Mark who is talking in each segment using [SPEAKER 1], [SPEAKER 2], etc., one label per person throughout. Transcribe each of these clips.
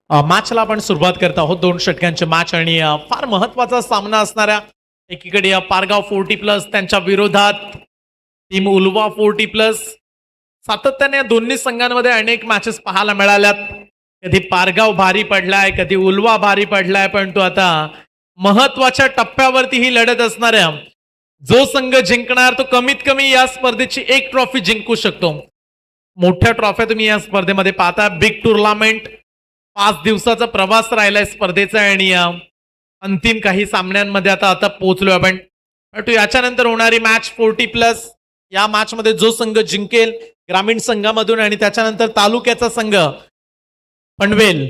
[SPEAKER 1] मॅचला आपण सुरुवात करत आहोत. 2 षटकांचे मॅच आणि फार महत्वाचा सामना असणाऱ्या एकीकडे पारगाव 40+ त्यांच्या विरोधात टीम उलवा 40+. सातत्याने या दोन्ही संघांमध्ये अनेक मॅचेस पाहायला मिळाल्यात. कधी पारगाव भारी पडलाय, कधी उलवा भारी पडलाय, परंतु आता महत्वाच्या टप्प्यावरती ही लढत असणाऱ्या जो संघ जिंकणार तो कमीत कमी या स्पर्धेची 1 ट्रॉफी जिंकू शकतो. मोठ्या ट्रॉफ्या तुम्ही या स्पर्धेमध्ये पाहता. बिग टुर्नामेंट, 5 दिवसाचा प्रवास राहिलाय स्पर्धेचा आणि अंतिम काही सामन्यांमध्ये आता पोहोचलोय आपण. परंतु याच्यानंतर होणारी मॅच 40+, या मॅच मध्ये जो संघ जिंकेल ग्रामीण संघामधून आणि त्याच्यानंतर तालुक्याचा संघ पनवेल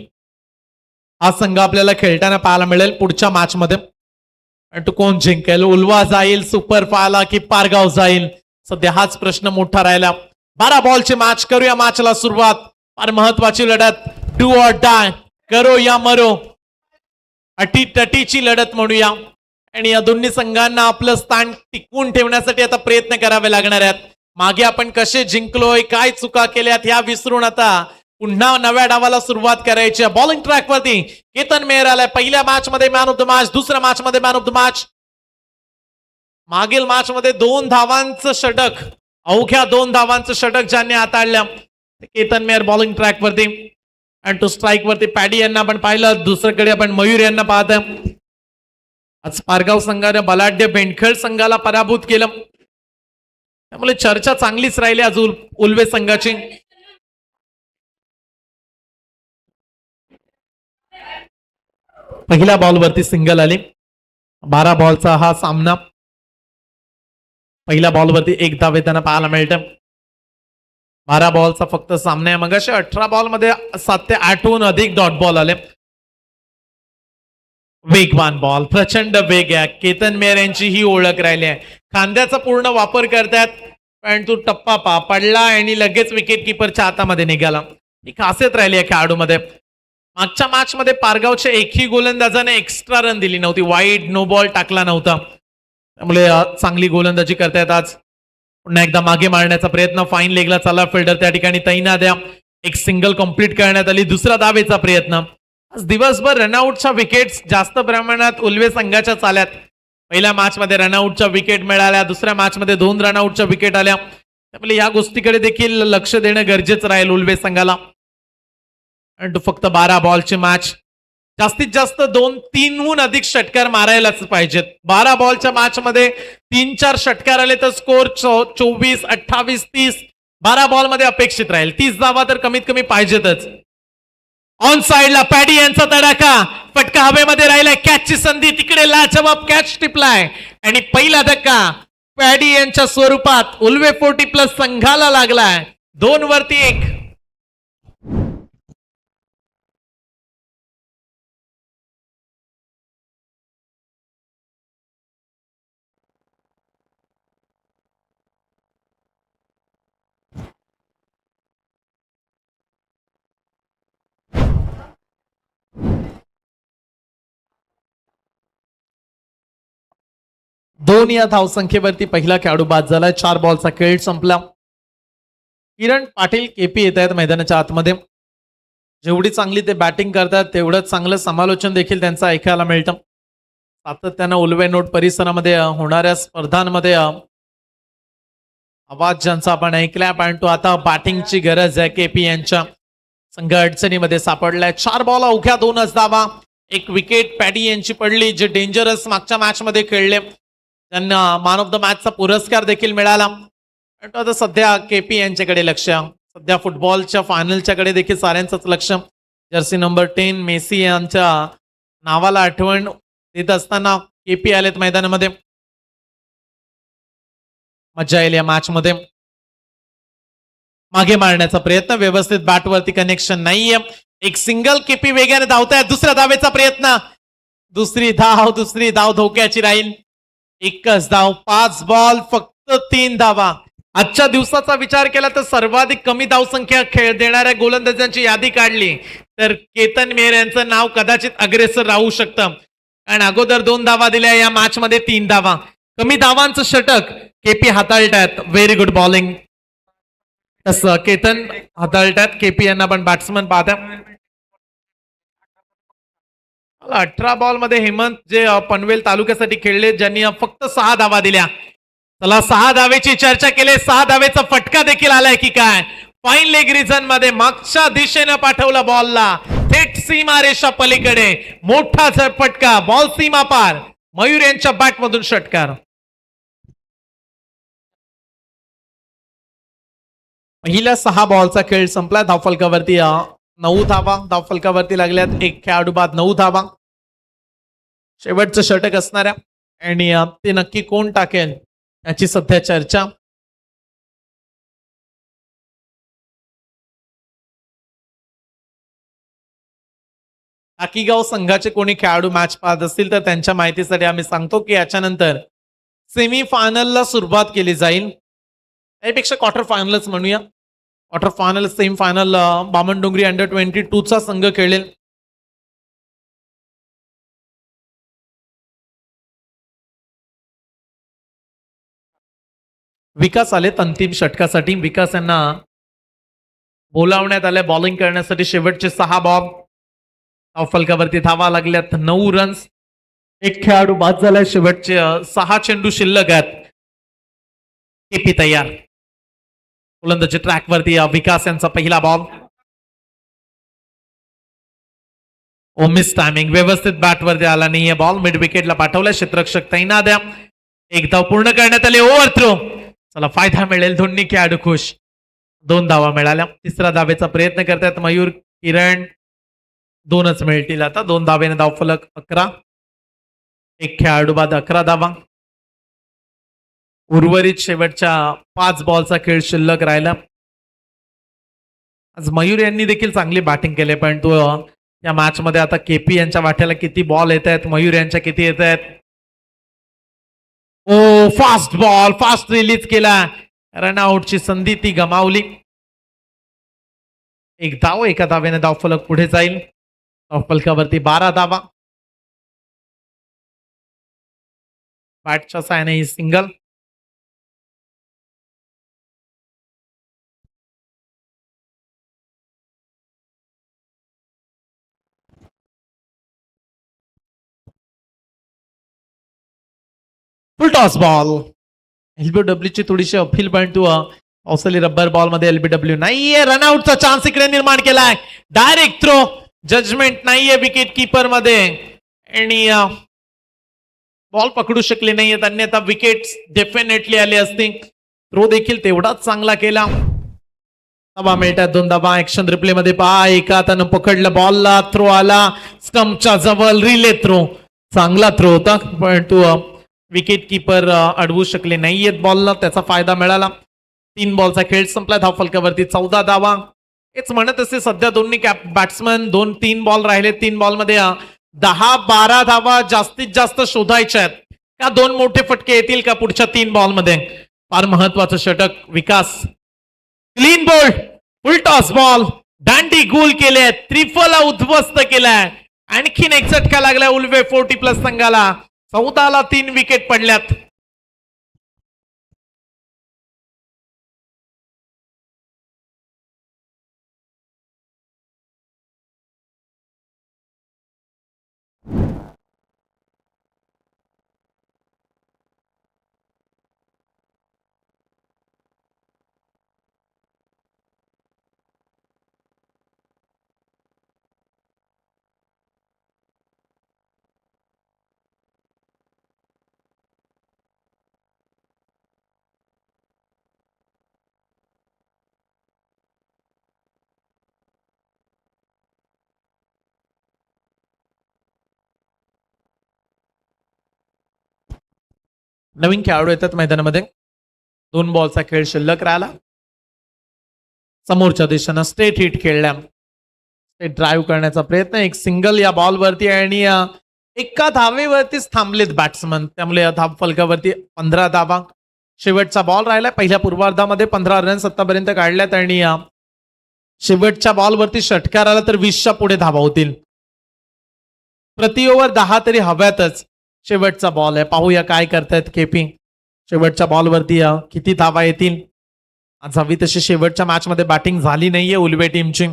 [SPEAKER 1] हा संघ आपल्याला खेळताना पाहायला मिळेल पुढच्या मॅच मध्ये. परंतु कोण जिंकेल, उलवा जाईल सुपर फायला की पारगाव जाईल, सध्या हाच प्रश्न मोठा राहिला. 12 बॉलची मॅच, करूया मॅचला सुरुवात. फार महत्वाची लढत, डू ऑर डाय, करो या मरो, अटीतटीची लढत म्हणूया. आणि या दोन्ही संघांना आपलं स्थान टिकवून ठेवण्यासाठी आता प्रयत्न करावे लागणार आहेत. मागे आपण कसे जिंकलोय, काय चुका केल्यात ह्या विसरून आता पुन्हा नव्या डावाला सुरुवात करायची. बॉलिंग ट्रॅक वरती केतन मेहर आलाय. पहिल्या मॅच मध्ये मॅन ऑफ द मॅच, दुसऱ्या मॅच मध्ये मॅन ऑफ द मॅच. मागील मॅच मध्ये 2 धावांचं षटक, अवघ्या 2 धावांचं षटक ज्यांनी हाताळलं केतन मेहर बॉलिंग ट्रॅक वरती. आणि टू स्ट्राईक वरती पॅडी यांना आपण पाहिलं, दुसरीकडे आपण मयूर यांना पाहत. आज पारगाव संघाने बलाढ्य बेंडखळ संघाला पराभूत केलं, त्यामुळे चर्चा चांगलीच राहिली आज उल्वे संघाची. पहिल्या बॉलवरती सिंगल आली. 12 बॉलचा हा सामना. पहिल्या बॉलवरती 1 धाव येताना पाहायला मिळतं. 12 बॉलचा फक्त सामना आहे. मग 18 बॉल मध्ये 7 ते 8हून अधिक डॉट बॉल आले. वेगवान बॉल, प्रचंड वेग आहे. केतन मेहर यांची ही ओळख राहिली आहे. खांद्याचा पूर्ण वापर करतात, पण तो टप्पा पडला आणि लगेच विकेट किपरच्या हातामध्ये निघाला. ही खासियत राहिली आहे खेळाडूमध्ये. मागच्या मॅच मध्ये पारगावच्या एकही गोलंदाजाने एक्स्ट्रा रन दिली नव्हती, वाईड नो बॉल टाकला नव्हता. त्यामुळे चांगली गोलंदाजी करतायत आज. पुन्हा एकदा मागे मारण्याचा प्रयत्न, फाईन लेगला चालला फिल्डर त्या ठिकाणी तैनात द्या. एक सिंगल कंप्लीट करण्यात आली. दुसरा धावेचा प्रयत्न. आज दिवसभर रनआउटच्या विकेट्स जास्त प्रमाणात उल्वे संघाच्या चाल्यात. पहिल्या मॅच मध्ये रनआउटच्या विकेट मिळाल्या, दुसऱ्या मॅच मध्ये 2 रनआउटच्या विकेट आल्या. त्यामुळे या गोष्टीकडे देखील लक्ष देणं गरजेचं राहील उल्वे संघाला. आणि फक्त 12 बॉलची मॅच, जास्तीत जास्त 2-3हून अधिक षटकार मारायलाच पाहिजेत. 12 बॉलच्या मॅच मध्ये 3-4 षटकार आले तर स्कोर 24, 28, 30. 12 बॉल मध्ये अपेक्षित राहील. 30 धावा तर कमीत कमी पाहिजेतच. ऑन साइडला पॅडी यांचा तडाखा, फटका हवेमध्ये राहिलाय. कॅचची संधी, तिकडे लाजवाब कॅच टिपलाय आणि पहिला धक्का पॅडी यांच्या स्वरूपात उल्वे 40+ संघाला लागलाय. 2 वरती 1. दोन या धावसंख्येवरती पहिला खेळाडू बाद झालाय. 4 बॉलचा खेळ संपला. किरण पाटील केपी येत आहेत मैदानाच्या आतमध्ये. जेवढी चांगली ते बॅटिंग करतात तेवढंच चांगलं समालोचन देखील त्यांचं ऐकायला मिळतं. सातत्यानं उल्वे नोट परिसरामध्ये होणाऱ्या स्पर्धांमध्ये आवाज ज्यांचा आपण ऐकलाय, पण तो आता बॅटिंगची गरज आहे. केपी यांच्या संघ अडचणीमध्ये सापडलाय. 4 बॉल अवघ्या 2च धावा. एक विकेट पॅडी यांची पडली, जे डेंजरस मागच्या मॅच मध्ये खेळले. त्यांना मॅन ऑफ द मॅचचा पुरस्कार देखील मिळाला. आता सध्या केपी यांच्याकडे लक्ष, सध्या फुटबॉलच्या फायनलच्याकडे देखील साऱ्यांचंच लक्ष. जर्सी नंबर 10 मेसी यांच्या नावाला आठवण देत असताना केपी आलेत मैदानामध्ये. मजा येईल या मॅच मध्ये. मागे मारण्याचा प्रयत्न, व्यवस्थित बॅटवरती कनेक्शन नाहीये. एक सिंगल, केपी वेगाने धावतायत. दुसऱ्या धावेचा प्रयत्न, दुसरी धाव धोक्याची राहील. एकच धाव, 5 बॉल फक्त 3 धावा. आजच्या दिवसाचा विचार केला तर सर्वाधिक कमी धावसंख्या खेळ देणाऱ्या गोलंदाजांची यादी काढली तर केतन मेहर यांचं नाव कदाचित अग्रेसर राहू शकतं. कारण अगोदर 2 धावा दिल्या, या मॅच मध्ये 3 धावा. कमी धावांचं षटक केपी हाताळतात. Very good bowling. तसं केतन हाताळतात. केपी यांना पण बॅट्समन पाहता. 18 बॉल मध्ये हेमंत जे पनवेल तालुक्यासाठी खेळले, ज्यांनी फक्त 6 धावा दिल्या. चला 6 धावेची चर्चा केली. 6 धावेचा फटका देखील आलाय की काय. फाईन लेग रिझन मध्ये मागच्या दिशेनं पाठवला बॉलला, थेट सीमा रेषा पलीकडे. मोठा फटका, बॉल सीमा पार. मयूर यांच्या बॅट मधून षटकार. पहिल्या 6 बॉलचा खेळ संपला. धावफलकावरती 9 धावा धावफलकावरती लागल्यात. एक खेळाडू बाद, 9 धावा. शेवटचं षटक असणाऱ्या आणि ते नक्की कोण टाकेल याची सध्या चर्चा. टाकीगाव संघाचे कोणी खेळाडू मॅच पाहत असतील तर त्यांच्या माहितीसाठी आम्ही सांगतो की याच्यानंतर सेमी फायनलला सुरुवात केली जाईल. त्यापेक्षा क्वार्टर फायनलच म्हणूया. Quarter final, semi final Bamandongri अंडर-22 चा संघ खेळेल. विकास आलेत अंतिम षटकासाठी. विकास यांना बोलावण्यात आले बॉलिंग करण्यासाठी. शेवटचे 6 बॉल फलकावरती धावा लागल्यात. 9 रन्स. एक खेळाडू बाद झालाय. शेवटचे 6 चेंडू शिल्लक आहेत. केपी तयार. गोलंदाजी ट्रॅकवरती विकास यांचा पहिला बॉल. मिस टायमिंग, व्यवस्थित बॅटवरती आला नाहीये बॉल. मिड विकेटला पाठवला. क्षेत्ररक्षक तैनात द्या. एक धाव पूर्ण करण्यात आले. Over throw. चला फायदा मिळेल. दोन्ही खेळाडू खुश. 2 धावा मिळाल्या. तिसरा धावेचा प्रयत्न करतात मयूर, किरण. 2च मिळतील आता. 2 धावेने धावफलक 11. एक खेळाडू बाद, 11 धावा. उर्वरित शेवटच्या 5 बॉलचा खेळ शिल्लक राहिला. आज मयूर यांनी देखील चांगली बॅटिंग केली, पण तो या मॅच मध्ये आता केपी यांच्या वाट्याला किती बॉल येत आहेत, मयूर यांच्या किती येत आहेत. ओ फास्ट बॉल, फास्ट रिलीज केला, रनआउटची संधी ती गमावली. एक धाव, एका धावेने धावफलक पुढे जाईल. धावफलकावरती 12 धावा. बॅटच्या साहाय्याने ही single. Full toss ball. LBW ची थोडीशी appeal point to usually rubber ball मध्ये एलबीडब्ल्यू नाहीये. रनआउटचा चान्स इकडे निर्माण केलाय. डायरेक्ट थ्रो, जजमेंट नाहीये विकेट किपर मध्ये आणि बॉल पकडू शकले नाहीयेत, अन्यथा विकेट डेफिनेटली आली असती. थ्रो देखील तेवढाच चांगला केला. धावा मिळतात, 2 धावा. ऍक्शन रिप्ले मध्ये पहा, एका हातानं पकडलं बॉलला, थ्रो आला स्टंपच्या जवळ, रिले थ्रो, चांगला थ्रो होता पण तो विकेट किपर अडवू शकले नाहीयेत बॉलला, त्याचा फायदा मिळाला. 3 बॉलचा खेळ संपला. धावफलकावरती 14 धावा. हेच म्हणत असते सध्या दोन्ही बॅट्समन 2-3 बॉल राहिले, 3 बॉल मध्ये 10-12 धावा जास्तीत जास्त शोधायच्या आहेत. का 2 मोठे फटके येतील का पुढच्या 3 बॉल मध्ये. फार महत्वाचं षटक. Vikas clean bowled, full toss ball, दांडी गोल केले, त्रिफला उद्ध्वस्त केलाय. आणखीन एक झटका लागलाय उल्वे 40+ संघाला. 14ला 3 विकेट पडल्यात. नवीन खेळाडू येतात मैदानामध्ये. 2 बॉलचा खेळ शिल्लक राहिला. समोरच्या दिशेनं स्ट्रेट हिट खेळल्या, स्ट्रेट ड्राईव्ह करण्याचा प्रयत्न. एक सिंगल या बॉलवरती आणि एका धावेवरतीच थांबलेत बॅट्समन, त्यामुळे धाव फलकावरती 15 धावा. शेवटचा बॉल राहिला. पहिल्या पूर्वार्धामध्ये 15 रन्स आतापर्यंत काढल्यात आणि शेवटच्या बॉलवरती षटकार आला तर 20च्या पुढे धावा होतील. प्रति ओव्हर 10 तरी हव्यातच. शेवटचा बॉल आहे, पाहूया काय करतायत केपी. शेवटच्या बॉलवरती किती धावा येतील. आज हवी तशी शेवटच्या मॅच मध्ये बॅटिंग झाली नाहीये उलवे टीमची.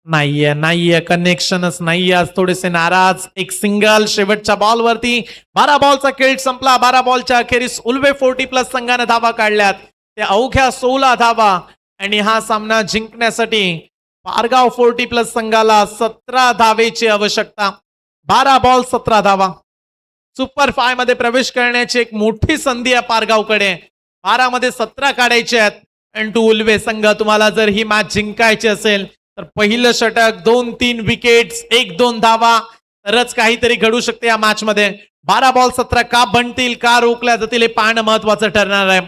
[SPEAKER 1] नाहीये कनेक्शनच नाहीये, आज थोडेसे नाराज. एक सिंगल शेवटच्या बॉलवरती. 12 बॉलचा खेळ संपला. 12 बॉलच्या अखेरीस उल्वे 40+ संघाने धावा काढल्यात. त्या अवघ्या 16 धावा आणि हा सामना जिंकण्यासाठी पारगाव 40+ संघाला 17 धावेची आवश्यकता. 12 बॉल 17 धावा. सुपर 5 मध्ये प्रवेश करण्याची एक मोठी संधी आहे पारगावकडे. 12 मध्ये 17 काढायचे आहेत. आणि टू उल्वे संघ, तुम्हाला जर ही मॅच जिंकायची असेल तर पहिलं षटक, 2-3 विकेट्स, 1-2 धावा तरच काहीतरी घडू शकते या मॅच मध्ये. 12 बॉल 17 का बनतील, का रोखल्या जातील हे पाहणं महत्वाचं ठरणार आहे.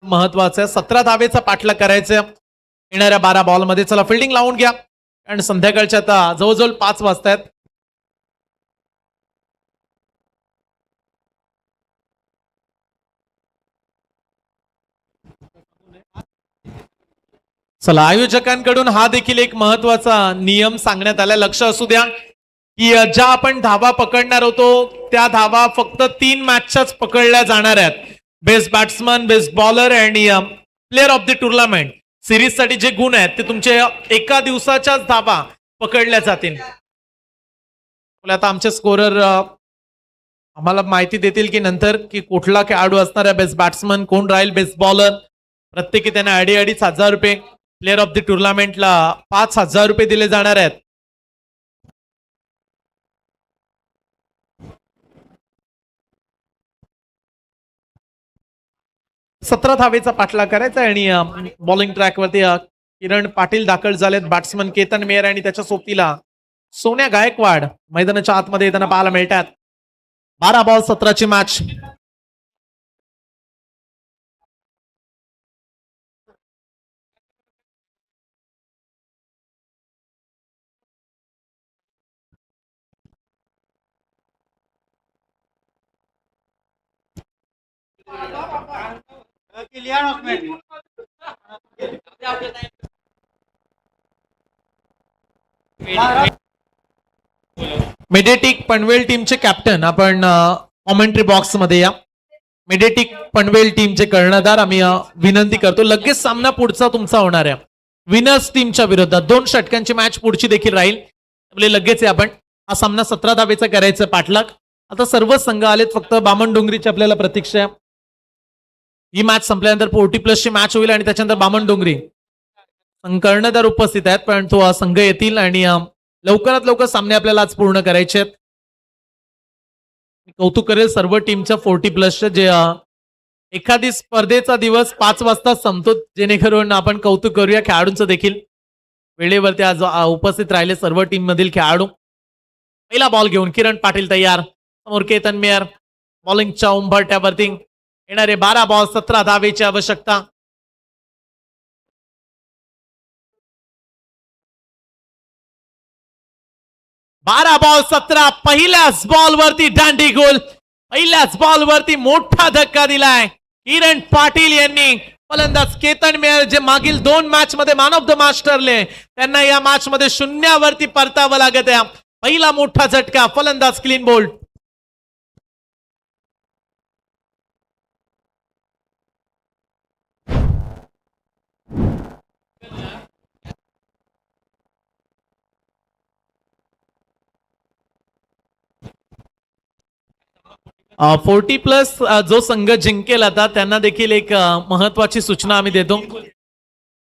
[SPEAKER 1] महत्वाचं आहे. 17 धावेचा पाठलाग करायचं येणाऱ्या 12 बॉलमध्ये. चला फिल्डिंग लावून घ्या कारण संध्याकाळच्या आता जवळजवळ 5 वाजतायत. चला आयोजकांकडून हा देखील एक महत्वाचा नियम सांगण्यात आलाय. लक्ष असू द्या की ज्या आपण धावा पकडणार होतो त्या धावा फक्त 3 मॅचच्याच पकडल्या जाणार आहेत. बेस्ट बॅट्समन, बेस्ट बॉलर आणि player of the tournament series साठी जे गुण आहेत ते तुमचे एका दिवसाच्याच धावा पकडल्या जातील. आता आमचे स्कोरर आम्हाला माहिती देतील की नंतर की कुठला खेळाडू असणार आहे बेस्ट बॅट्समन, कोण राहील बेस्ट बॉलर. प्रत्येकी त्यांना 2,500 रुपये, प्लेअर ऑफ द टुर्नामेंटला 5,000 रुपये दिले जाणार आहेत. सतरा धावेचा पाठलाग करायचा आणि बॉलिंग ट्रॅकवरती किरण पाटील दाखल झालेत. बॅट्समन केतन मेहर आणि त्याच्या सोबतीला सोन्या गायकवाड मैदानाच्या आतमध्ये येताना पाहायला मिळतात. 12 बॉल 17ची मॅच. मेडेटिक पनवेल टीमचे कॅप्टन आपण कॉमेंट्री बॉक्स मध्ये या. मेडेटिक पनवेल टीमचे कर्णधार आम्ही विनंती करतो. लगेच सामना पुढचा तुमचा होणार आहे विनर्स टीमच्या विरोधात. 2 षटकांची मॅच पुढची देखील राहील. लगेच आपण हा सामना 17 धावेचा करायचा पाठलाग. आता सर्व संघ आलेत, फक्त बामणडोंगरीची आपल्याला प्रतीक्षा आहे. ही मॅच संपल्यानंतर 40+ ची मॅच होईल आणि त्याच्यानंतर बामणडोंगरी कर्णधार उपस्थित आहेत, पण तो संघ येतील आणि लवकरात लवकर सामने आपल्याला आज पूर्ण करायचे आहेत. कौतुक करेल सर्व टीमच्या 40+ जे एखादी स्पर्धेचा दिवस 5 वाजता संपतो, जेणेकरून आपण कौतुक करूया खेळाडूंचं देखील. वेळेवरती आज उपस्थित राहिले सर्व टीम मधील खेळाडू. पहिला बॉल घेऊन किरण पाटील तयार, समोर केतन मेहर बॉलिंगच्या उंबरठ्यावरती. येणारे 12 बॉल 17 धावेची आवश्यकता. बारा बॉल 17. पहिल्याच बॉलवरती दांडी गोल. पहिल्याच बॉलवरती मोठा धक्का दिलाय किरण पाटील यांनी. फलंदाज केतन मेहर जे मागील 2 मॅच मध्ये मॅन ऑफ द मॅच ठरले, त्यांना या मॅच मध्ये शून्यावरती परतावं लागत आहे. पहिला मोठा झटका, फलंदाज क्लीन बोल्ड. फोर्टी प्लस जो संघ जिंकेल आता त्यांना देखील एक महत्वाची सूचना आम्ही देतो.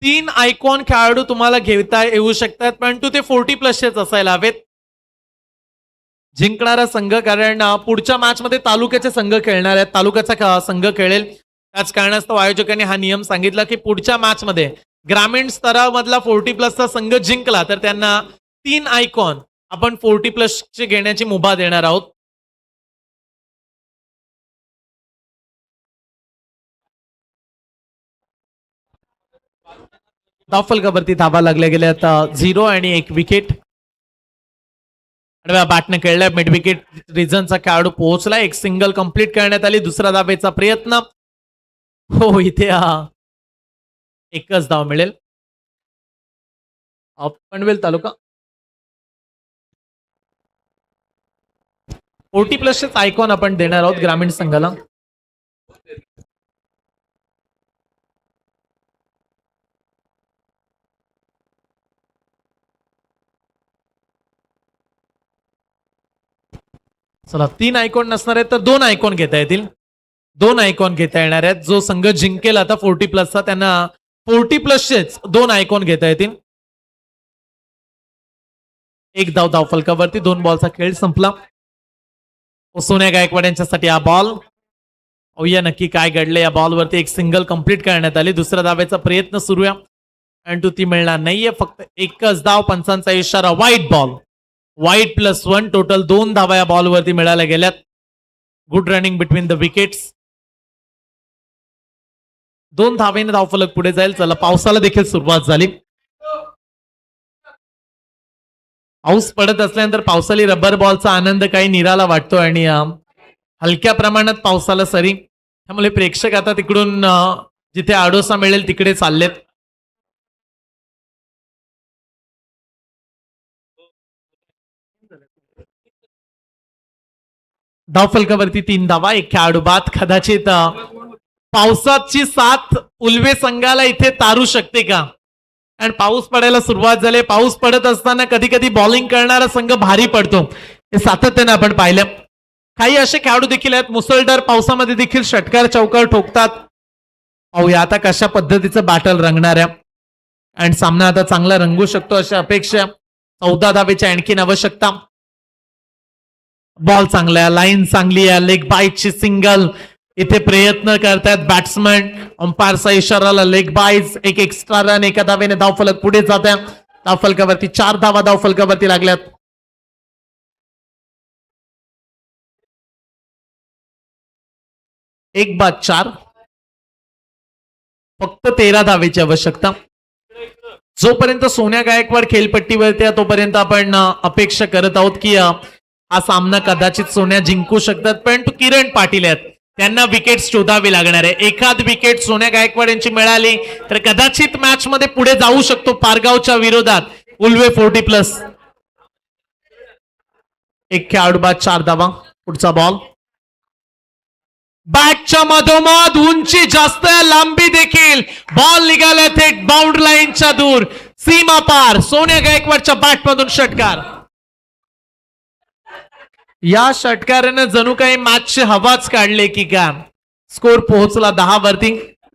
[SPEAKER 1] 3 आयकॉन खेळाडू तुम्हाला घेता येऊ शकतात, परंतु ते 40+ असायला हवेत. जिंकणारा संघ, कारण पुढच्या मॅच मध्ये तालुक्याचे संघ खेळणार आहेत, तालुक्याचा संघ खेळेल. त्याच कारणास्तव आयोजकांनी हा नियम सांगितला की पुढच्या मॅच मध्ये ग्रामीण स्तरामधला 40+ संघ जिंकला तर त्यांना 3 आयकॉन आपण 40+ चे घेण्याची मुभा देणार आहोत. धावफलकावरती धावा लागल्या गेल्या आता 0 आणि 1 विकेट. बॅटने खेळलाय मिड विकेट रिझनचा खेळाडू पोहोचला. एक सिंगल कंप्लीट करण्यात आली. दुसरा धावेचा प्रयत्न. हो, इथे एकच धाव मिळेल. पनवेल तालुका 40+ आयकॉन आपण देणार आहोत ग्रामीण संघाला. चला 3 आयकॉन नसणार आहेत तर 2 आयकॉन घेता येतील. 2 आयकॉन घेता येणार आहेत. जो संघ जिंकेल आता 40+ त्यांना 40+चेच 2 आयकॉन घेता येतील. एक धाव धावफलकावरती. 2 बॉलचा खेळ संपला. सोन्या गायकवाड यांच्यासाठी हा बॉल. पाहूया नक्की काय घडले या बॉलवरती. एक सिंगल कंप्लीट करण्यात आली. दुसऱ्या धावेचा प्रयत्न सुरू आहे, परंतु ती मिळणार नाहीये. फक्त एकच धाव. पंचांचा इशारा वाईट बॉल. वाईट +1. टोटल 2 धावा या बॉलवरती मिळाल्या गेल्यात. Good running between the wickets. 2 धावेने धावफलक पुढे जाईल. चला पावसाला देखील सुरुवात झाली. पाऊस पडत असल्यानंतर पावसाळी रबर बॉलचा आनंद काही निराला वाटतो आणि हलक्या प्रमाणात पावसाला सरी, त्यामुळे प्रेक्षक आता तिकडून जिथे आडोसा मिळेल तिकडे चाललेत. धावफलकावरती 3 धावा, एक खेळाडू बाद. कदाचित पावसाची साथ उल्वे संघाला इथे तारू शकते का? आणि पाऊस पडायला सुरुवात झाली. पाऊस पडत असताना कधी कधी बॉलिंग करणारा संघ भारी पडतो, हे सातत्याने आपण पाहिलं. काही असे खेळाडू देखील आहेत मुसळधार पावसामध्ये देखील षटकार चौकार ठोकतात. पाहूया आता कशा पद्धतीचं बॅटल रंगणार आहे आणि सामना आता चांगला रंगू शकतो अशी अपेक्षा. 14 धावेची आणखीन आवश्यकता. बॉल चांगला आहे, लाईन चांगली आहे, लेग बाईटची सिंगल इथे प्रयत्न करतायत बॅट्समन. अंपायरचा इशाराला लेग बाईज, एक एक्स्ट्रा रन, एका धावेने धावफलक पुढे जात आहे. धावफलकावरती 4 धावा धावफलकावरती लागल्यात. एक बाद 4, फक्त 13 धावेची आवश्यकता. जोपर्यंत सोन्या गायकवाड खेळपट्टीवरती आहे तोपर्यंत आपण अपेक्षा करत आहोत की हा सामना कदाचित सोन्या जिंकू शकतात, परंतु किरण पाटील आहेत, त्यांना विकेट शोधावी लागणार आहे. एखाद विकेट सोन्या गायकवाड यांची मिळाली तर कदाचित मॅच मध्ये पुढे जाऊ शकतो पारगावच्या विरोधात उल्वे 40+. एक खेळाडू बाद 4 धावा. पुढचा बॉल बॅटच्या मधोमध, उंची जास्त, लांबी देखील, बॉल निघाला थेट बाउंड्री लाईनच्या दूर, सीमा पार. सोन्या गायकवाडच्या बॅट मधून षटकार. या षटकारानं जणू काही मॅचची हवाच काढले की काय. स्कोर पोहोचला 10 वरती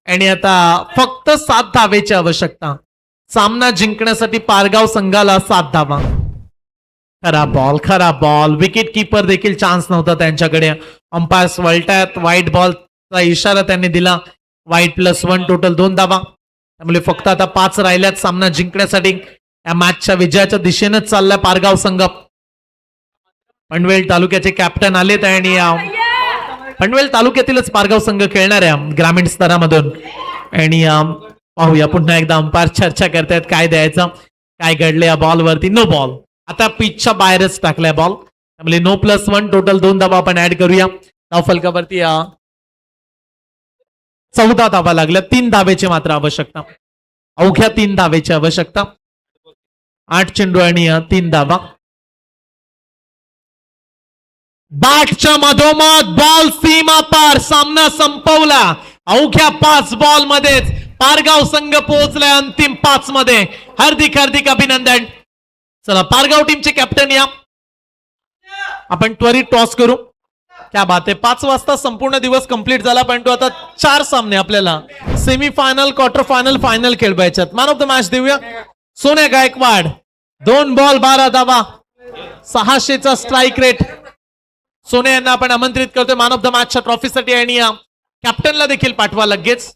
[SPEAKER 1] आणि आता फक्त 7 धावेची आवश्यकता. सामना जिंकण्यासाठी पारगाव संघाला 7 धावा. खरा बॉल. विकेट किपर देखील चान्स नव्हता त्यांच्याकडे. अंपायर्स वळतायत. व्हाईट बॉलचा इशारा त्यांनी दिला. व्हाईट +1, टोटल 2 धावा. त्यामुळे फक्त आता 5 राहिल्यात सामना जिंकण्यासाठी. या मॅचच्या विजयाच्या दिशेनेच चाललाय पारगाव संघ. पनवेल तालुक्याचे कॅप्टन आलेत आणि पनवेल तालुक्यातीलच पारगाव संघ खेळणार आहे ग्रामीण स्तरामधून. आणि पाहूया पुन्हा एकदा अंपायर चर्चा करतायत काय द्यायचं, काय घडलं या बॉलवरती. No ball. आता पिचच्या बाहेरच टाकलाय बॉल, त्यामुळे नो +1, टोटल 2 धावा आपण ऍड करूया. धावफलकावरती 14 धावा लागल्या. 3 धावेची मात्र आवश्यकता, अवघ्या 3 धावेची आवश्यकता. 8 चेंडू आणि 3 धावा. बॅटच्या मधोमध बॉल सीमा पार, सामना संपवला. अवघ्या 5 बॉल मध्येच पारगाव संघ पोहोचलाय अंतिम 5 मध्ये. हार्दिक अभिनंदन. चला पारगाव टीमचे कॅप्टन या. आपण त्वरित टॉस करू. क्या बात आहे. 5 वाजता संपूर्ण दिवस कंप्लीट झाला, परंतु आता 4 सामने आपल्याला सेमीफायनल, क्वार्टर फायनल, फायनल खेळवायचे. मॅन ऑफ द मॅच देऊया सोन्या गायकवाड. 2 बॉल 12 धावा, 600चा स्ट्राईक रेट. सोन्या यांना आपण आमंत्रित करतोय मॅन ऑफ द मॅचच्या ट्रॉफीसाठी आणि कॅप्टनला देखील पाठवा लगेच.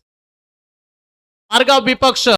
[SPEAKER 1] पारगाव विपक्ष